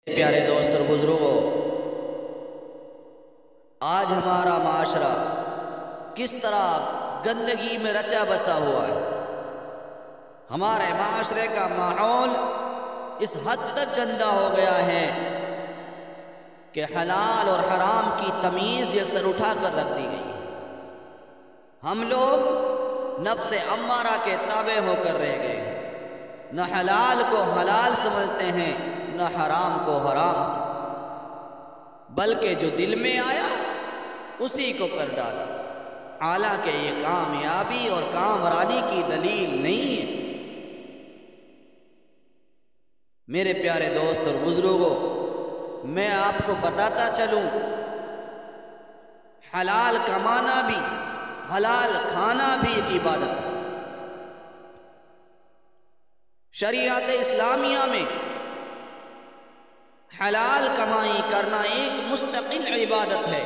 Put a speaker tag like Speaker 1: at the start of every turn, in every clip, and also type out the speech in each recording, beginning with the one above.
Speaker 1: پیارے دوست اور بزرگوں، آج ہمارا معاشرہ کس طرح گندگی میں رچا بسا ہوا ہے۔ ہمارے معاشرے کا ماحول اس حد تک گندا ہو گیا ہے کہ حلال اور حرام کی تمیز یکسر اٹھا کر رکھ دی گئی ہے۔ ہم لوگ نفس امارہ کے تابع ہو کر رہ گئے ہیں، نہ حلال کو حلال سمجھتے ہیں نہ حرام کو حرام سمجھتے، بلکہ جو دل میں آیا اسی کو کر ڈالا، حالانکہ یہ کامیابی اور کامرانی کی دلیل نہیں ہے۔ میرے پیارے دوست اور بزرگوں، میں آپ کو بتاتا چلوں، حلال کمانا بھی، حلال کھانا بھی ایک عبادت ہے۔ شریعت اسلامیہ میں حلال کمائی کرنا ایک مستقل عبادت ہے۔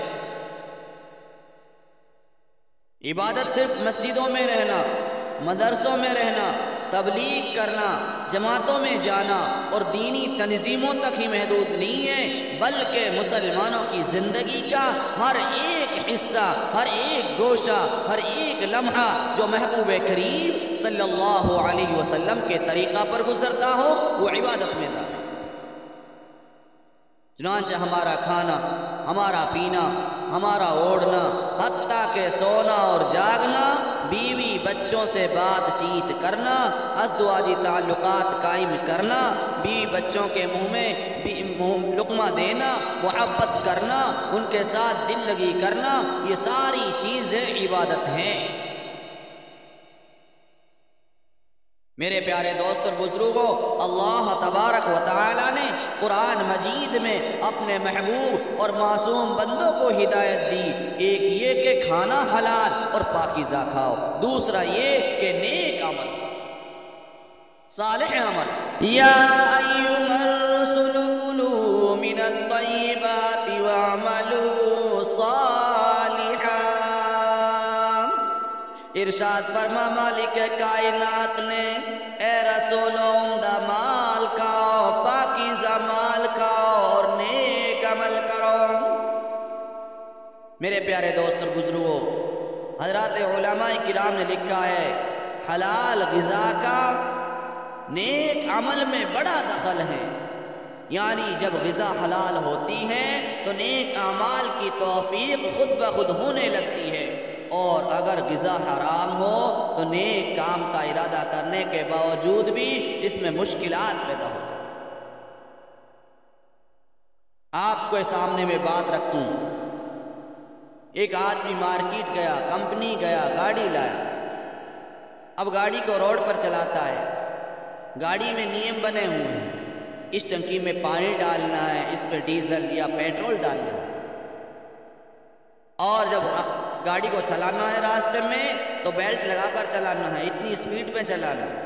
Speaker 1: عبادت صرف مسجدوں میں رہنا، مدرسوں میں رہنا، تبلیغ کرنا، جماعتوں میں جانا اور دینی تنظیموں تک ہی محدود نہیں ہے، بلکہ مسلمانوں کی زندگی کا ہر ایک حصہ، ہر ایک گوشہ، ہر ایک لمحہ جو محبوب کریم صلی اللہ علیہ وسلم کے طریقہ پر گزرتا ہو وہ عبادت میں داخل۔ چنانچہ ہمارا کھانا، ہمارا پینا، ہمارا اوڑھنا، حتیٰ کہ سونا اور جاگنا، بیوی بچوں سے بات چیت کرنا، ازدواجی تعلقات قائم کرنا، بیوی بچوں کے منہ میں لقمہ دینا، محبت کرنا، ان کے ساتھ دل لگی کرنا، یہ ساری چیزیں عبادت ہیں۔ میرے پیارے دوست اور بزرگوں، اللہ تبارک و تعالی نے قرآن مجید میں اپنے محبوب اور معصوم بندوں کو ہدایت دی، ایک یہ کہ کھانا حلال اور پاکیزہ کھاؤ، دوسرا یہ کہ نیک عمل کرو، صالح عمل۔ یا ایھا الرسل کلوا من الطیبات واعملوا صالحا۔ ارشاد فرما مالک کائنات نے، اے رسولو عمدہ مال کھاؤ، پاکیزہ مال کھاؤ اور نیک عمل کرو۔ میرے پیارے دوست اور بزرگوں، حضرات علماء کرام نے لکھا ہے، حلال غذا کا نیک عمل میں بڑا دخل ہے، یعنی جب غذا حلال ہوتی ہے تو نیک اعمال کی توفیق خود بخود ہونے لگتی ہے، اور اگر غذا حرام ہو تو نیک کام کا ارادہ کرنے کے باوجود بھی اس میں مشکلات پیدا ہو جاتی۔ آپ کو سامنے میں بات رکھتا ہوں، ایک آدمی مارکیٹ گیا، کمپنی گیا، گاڑی لایا، اب گاڑی کو روڈ پر چلاتا ہے، گاڑی میں نیم بنے ہوئے ہیں، اس ٹنکی میں پانی ڈالنا ہے، اس پہ ڈیزل یا پیٹرول ڈالنا ہے، اور جب گاڑی کو چلانا ہے راستے میں تو بیلٹ لگا کر چلانا ہے، اتنی سپیڈ پہ چلانا ہے،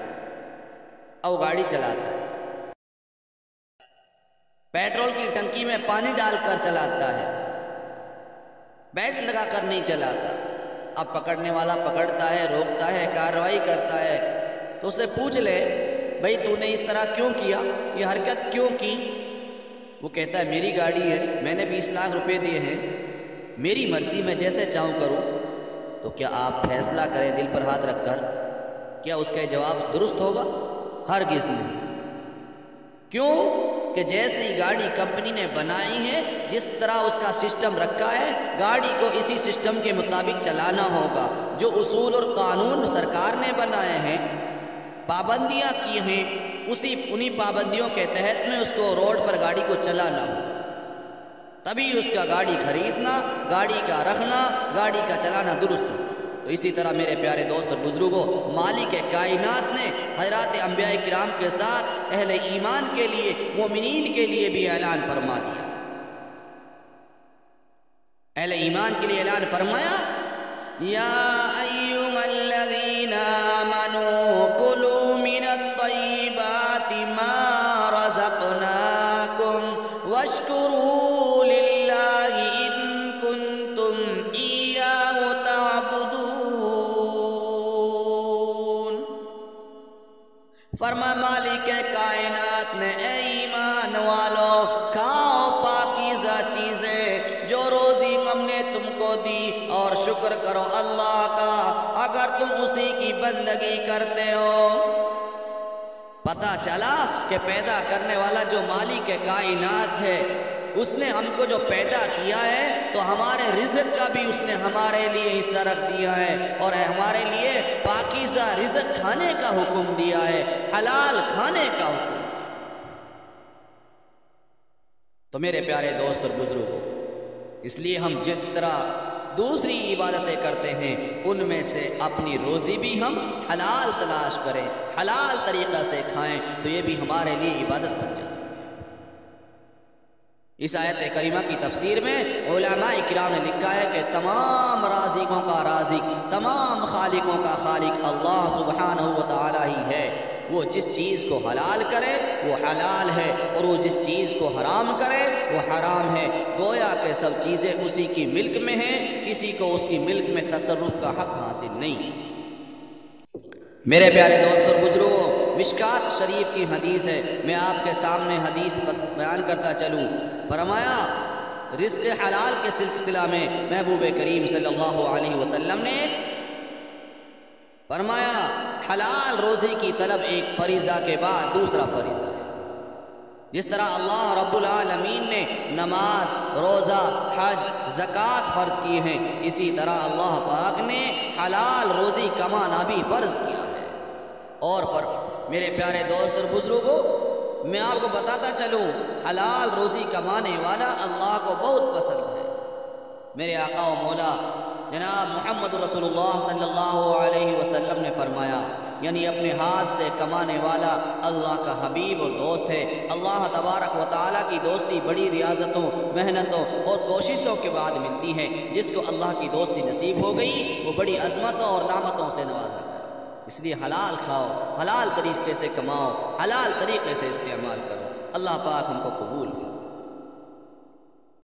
Speaker 1: اور گاڑی چلاتا ہے، پیٹرول کی ٹنکی میں پانی ڈال کر چلاتا ہے، بیلٹ لگا کر نہیں چلاتا۔ اب پکڑنے والا پکڑتا ہے، روکتا ہے، کارروائی کرتا ہے، تو اسے پوچھ لے بھئی تو نے اس طرح کیوں کیا، یہ حرکت کیوں کی؟ وہ کہتا ہے میری گاڑی ہے، میں نے 20 لاکھ روپے دیے ہیں، میری مرضی میں جیسے چاہوں کروں۔ تو کیا آپ فیصلہ کریں دل پر ہاتھ رکھ کر، کیا اس کا جواب درست ہوگا؟ ہرگز نہیں۔ کیوں کہ جیسی گاڑی کمپنی نے بنائی ہے، جس طرح اس کا سسٹم رکھا ہے، گاڑی کو اسی سسٹم کے مطابق چلانا ہوگا۔ جو اصول اور قانون سرکار نے بنائے ہیں، پابندیاں کی ہیں، انہی پابندیوں کے تحت میں اس کو روڈ پر گاڑی کو چلانا ہوگا، تبھی اس کا گاڑی خریدنا، گاڑی کا رکھنا، گاڑی کا چلانا درست ہو۔ تو اسی طرح میرے پیارے دوست اور بزرگوں، مالک کائنات نے حضرات انبیاء کرام کے ساتھ اہل ایمان کے لیے، مومنین کے لیے بھی اعلان فرما دیا۔ اہل ایمان کے لیے اعلان فرمایا، یا ایھا الذین آمنوا کلوا من الطیبات ما رزقناکم واشکروا للہ ان کنتم ایاہ تعبدون۔ فرما مالک کائنات نے، اے ایمان والو، کرو اللہ کا اگر تم اسی کی بندگی کرتے ہو۔ پتہ چلا کہ پیدا کرنے والا جو مالک کائنات ہے، اس نے ہم کو جو پیدا کیا ہے تو ہمارے رزق کا بھی اس نے ہمارے لیے حصہ رکھ دیا ہے، اور ہمارے لیے پاکیزہ رزق کھانے کا حکم دیا ہے، حلال کھانے کا حکم۔ تو میرے پیارے دوست اور بزرگوں، اس لیے ہم جس طرح دوسری عبادتیں کرتے ہیں ان میں سے اپنی روزی بھی ہم حلال تلاش کریں، حلال طریقہ سے کھائیں، تو یہ بھی ہمارے لیے عبادت بن جاتی ہے۔ اس آیت کریمہ کی تفسیر میں علماء اکرام نے لکھا ہے کہ تمام رازقوں کا رازق، تمام خالقوں کا خالق اللہ سبحانہ و تعالی ہی ہے۔ وہ جس چیز کو حلال کرے وہ حلال ہے، اور وہ جس چیز کو حرام کرے وہ حرام ہے۔ گویا کہ سب چیزیں اسی کی ملک میں ہیں، کسی کو اس کی ملک میں تصرف کا حق حاصل نہیں۔ میرے پیارے دوست اور بزرگوں، مشکات شریف کی حدیث ہے، میں آپ کے سامنے حدیث بیان کرتا چلوں۔ فرمایا رزق حلال کے سلسلہ میں محبوب کریم صلی اللہ علیہ وسلم نے فرمایا حلال روزی کی طلب ایک فریضہ کے بعد دوسرا فریضہ ہے۔ جس طرح اللہ رب العالمین نے نماز، روزہ، حج، زکوٰۃ فرض کی ہیں، اسی طرح اللہ پاک نے حلال روزی کمانا بھی فرض کیا ہے۔ اور میرے پیارے دوست اور بزرگوں، میں آپ کو بتاتا چلوں حلال روزی کمانے والا اللہ کو بہت پسند ہے۔ میرے آقا و مولا جناب محمد رسول اللہ صلی اللہ علیہ وسلم نے فرمایا، یعنی اپنے ہاتھ سے کمانے والا اللہ کا حبیب اور دوست ہے۔ اللہ تبارک و تعالیٰ کی دوستی بڑی ریاضتوں، محنتوں اور کوششوں کے بعد ملتی ہے۔ جس کو اللہ کی دوستی نصیب ہو گئی وہ بڑی عظمتوں اور نعمتوں سے نوازا گیا۔ اس لیے حلال کھاؤ، حلال طریقے سے کماؤ، حلال طریقے سے استعمال کرو۔ اللہ پاک ہم کو قبول فرمائے۔